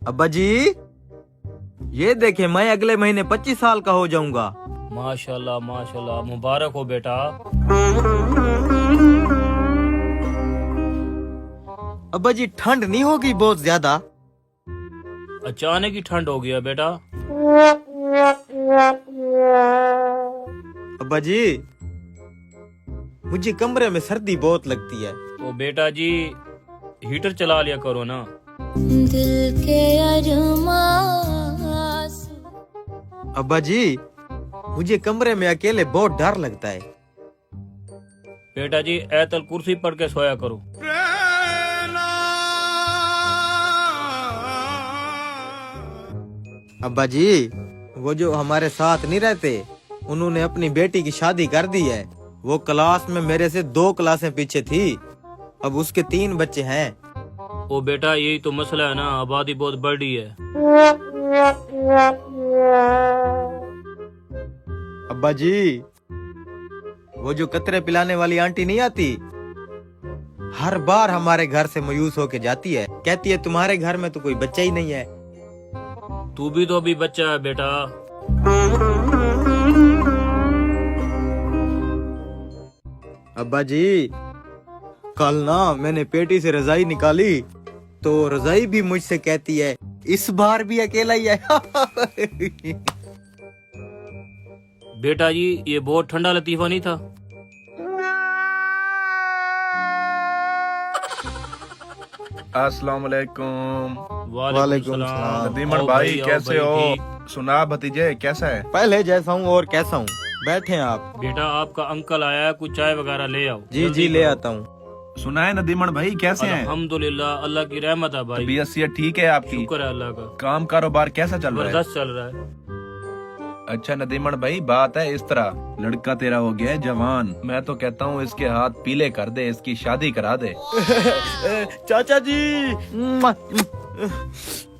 अब्बा जी, ये देखे मैं अगले महीने 25 साल का हो जाऊंगा। माशाल्लाह माशाल्लाह, मुबारक हो बेटा। अब्बा जी, ठंड नहीं होगी बहुत ज्यादा? अचानक ही ठंड हो गया बेटा। अब्बा जी, मुझे कमरे में सर्दी बहुत लगती है। तो बेटा जी हीटर चला लिया करो ना। दिल के अरमास। अब्बा जी, मुझे कमरे में अकेले बहुत डर लगता है। बेटा जी ऐतल कुर्सी पढ़ के सोया करो। अब्बा जी, वो जो हमारे साथ नहीं रहते, उन्होंने अपनी बेटी की शादी कर दी है। वो क्लास में मेरे से 2 क्लासें पीछे थी। अब उसके 3 बच्चे हैं। ओ बेटा यही तो मसला है ना, आबादी बहुत बढ़ रही है। अब्बा जी, वो जो कतरे पिलाने वाली आंटी नहीं आती, हर बार हमारे घर से मायूस होके जाती है। कहती है तुम्हारे घर में तो कोई बच्चा ही नहीं है। तू भी तो अभी बच्चा है बेटा। अब्बा जी, कल ना मैंने पेटी से रजाई निकाली तो रजाई भी मुझसे कहती है इस बार भी अकेला ही है। बेटा जी ये बहुत ठंडा लतीफा नहीं था। अस्सलाम वालेकुम। वालेकुम सलाम। सलाम। नदीमन आओ भाई आओ कैसे भाई, हो? ठीक। सुना भतीजे कैसा है? पहले जैसा हूँ और कैसा हूँ। बैठे हैं आप? बेटा आपका अंकल आया है, कुछ चाय वगैरह ले आओ। जी जल्दी जी, ले करो। आता हूँ। सुना है नदीमन भाई कैसे हैं? अल्हम्दुलिल्लाह, अल्लाह की रहमत है भाई। तबीयत सेहत ठीक है आपकी? शुक्र है अल्लाह का। काम कारोबार कैसा चल रहा है? जबरदस्त चल रहा है। अच्छा नदीमन भाई, बात है इस तरह, लड़का तेरा हो गया है जवान। मैं तो कहता हूँ इसके हाथ पीले कर दे, इसकी शादी करा दे। चाचा जी,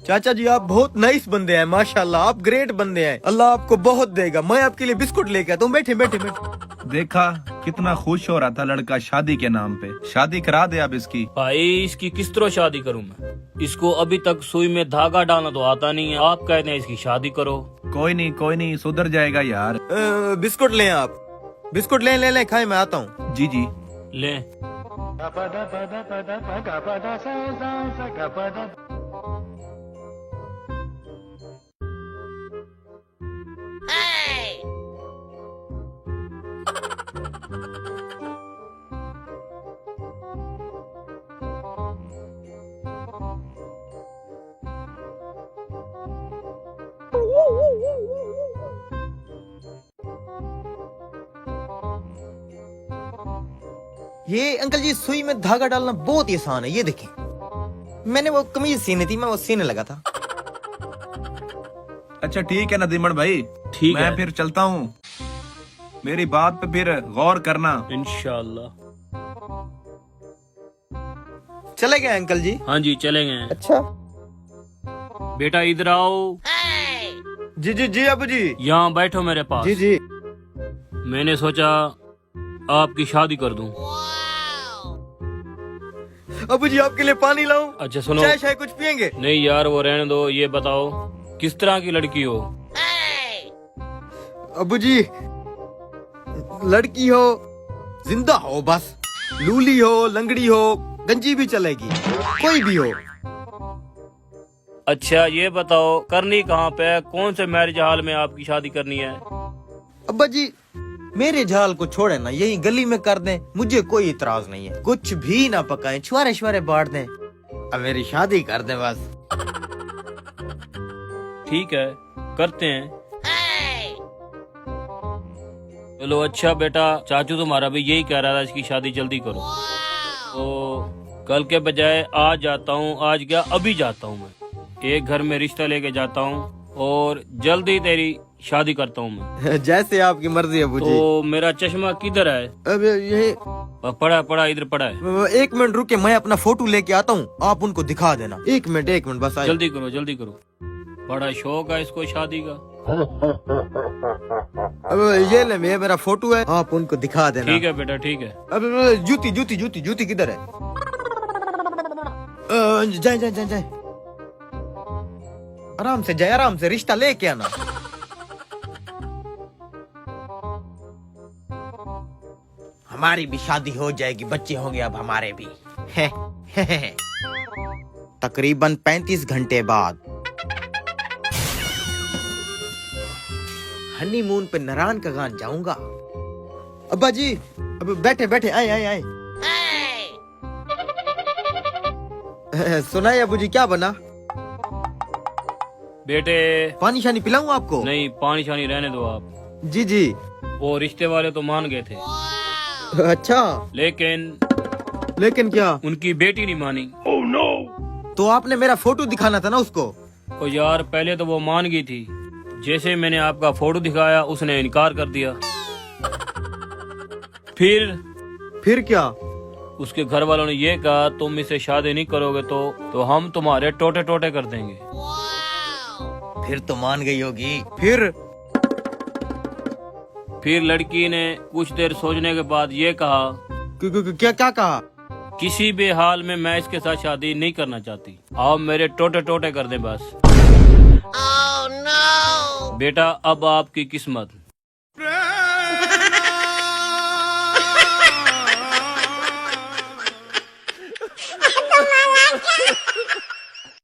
चाचा जी आप बहुत नाइस बंदे हैं, माशाल्लाह आप ग्रेट बंदे हैं। अल्लाह आपको बहुत देगा। मैं आपके लिए बिस्कुट लेके आता हूँ। बैठे बैठे बैठे। देखा कितना खुश हो रहा था लड़का शादी के नाम पे। शादी करा दे अब इसकी। भाई इसकी किस तरह शादी करूं मैं? इसको अभी तक सुई में धागा डालना तो आता नहीं है। आप कहते हैं इसकी शादी करो। कोई नहीं सुधर जाएगा यार। बिस्कुट लें आप, बिस्कुट लें, ले खाए, मैं आता हूँ। जी जी। ले। ये अंकल जी, सुई में धागा डालना बहुत ही आसान है। ये देखें, मैंने वो कमीज सीनी थी, मैं वो सीने लगा था। अच्छा ठीक है नदीमन भाई, ठीक मैं है। फिर चलता हूँ। मेरी बात पे फिर गौर करना। इंशाल्लाह। चले गए अंकल जी? हाँ जी चले गए। अच्छा। बेटा इधर आओ। जी जी जी अबू जी। यहाँ बैठो मेरे पास। जी जी। मैंने सोचा आपकी शादी कर दूं। अबू जी आपके लिए पानी लाऊं? अच्छा सुनो। चाय शाय कुछ पियेंगे? नहीं यार वो रहने दो। ये बताओ किस तरह की लड़की हो? अबू जी, लड़की हो, जिंदा हो बस। लूली हो, लंगड़ी हो, गंजी भी चलेगी, कोई भी हो। अच्छा ये बताओ करनी कहाँ पे है? कौन से मैरिज हॉल में आपकी शादी करनी है? अब्बा जी, मेरे झाल को छोड़े ना, यही गली में कर दें, मुझे कोई इतराज नहीं है। कुछ भी ना पकाएं, छुआरे छुआरे बांट दें, अब मेरी शादी कर दें बस। ठीक है करते हैं। चलो अच्छा बेटा, चाचू तुम्हारा भी यही कह रहा था इसकी शादी जल्दी करो। तो कल के बजाय आज जाता हूँ। आज क्या, अभी जाता हूँ मैं। एक घर में रिश्ता लेके जाता हूँ और जल्दी तेरी शादी करता हूँ मैं। जैसे आपकी मर्जी अबू जी। तो मेरा चश्मा किधर है? अब ये पड़ा इधर पड़ा है। 1 मिनट रुके, मैं अपना फोटो लेके आता हूँ, आप उनको दिखा देना। 1 मिनट बस आइए। जल्दी करो जल्दी करो। बड़ा शौक है इसको शादी का। अब ये ले, ये मेरा फोटो है, आप उनको दिखा देना। ठीक है बेटा ठीक है। अब जूती जूती जूती जूती किधर है? जाए जाए जाए जाए। आराम से जाए, आराम से रिश्ता लेके आना। हमारी भी शादी हो जाएगी, बच्चे होंगे अब हमारे भी। तकरीबन 35 घंटे बाद हनीमून पे नारायण का गान जाऊंगा। अब्बा जी, अब बैठे बैठे, आए आए आए। सुनाए अबू जी, क्या बना? बेटे पानी शानी पिलाऊं आपको? नहीं, पानी शानी रहने दो आप। जी जी। वो रिश्ते वाले तो मान गए थे, अच्छा, लेकिन क्या? उनकी बेटी नहीं मानी। तो आपने मेरा फोटो दिखाना था ना उसको। ओ यार, पहले तो वो मान गई थी, जैसे मैंने आपका फोटो दिखाया उसने इनकार कर दिया। फिर क्या? उसके घर वालों ने ये कहा, तुम इसे शादी नहीं करोगे तो हम तुम्हारे टोटे टोटे कर देंगे। फिर तो मान गई होगी। फिर लड़की ने कुछ देर सोचने के बाद ये कहा, क्या क्या कहा? किसी भी हाल में मैं इसके साथ शादी नहीं करना चाहती, आप मेरे टोटे टोटे कर दें बस। बेटा अब आपकी किस्मत।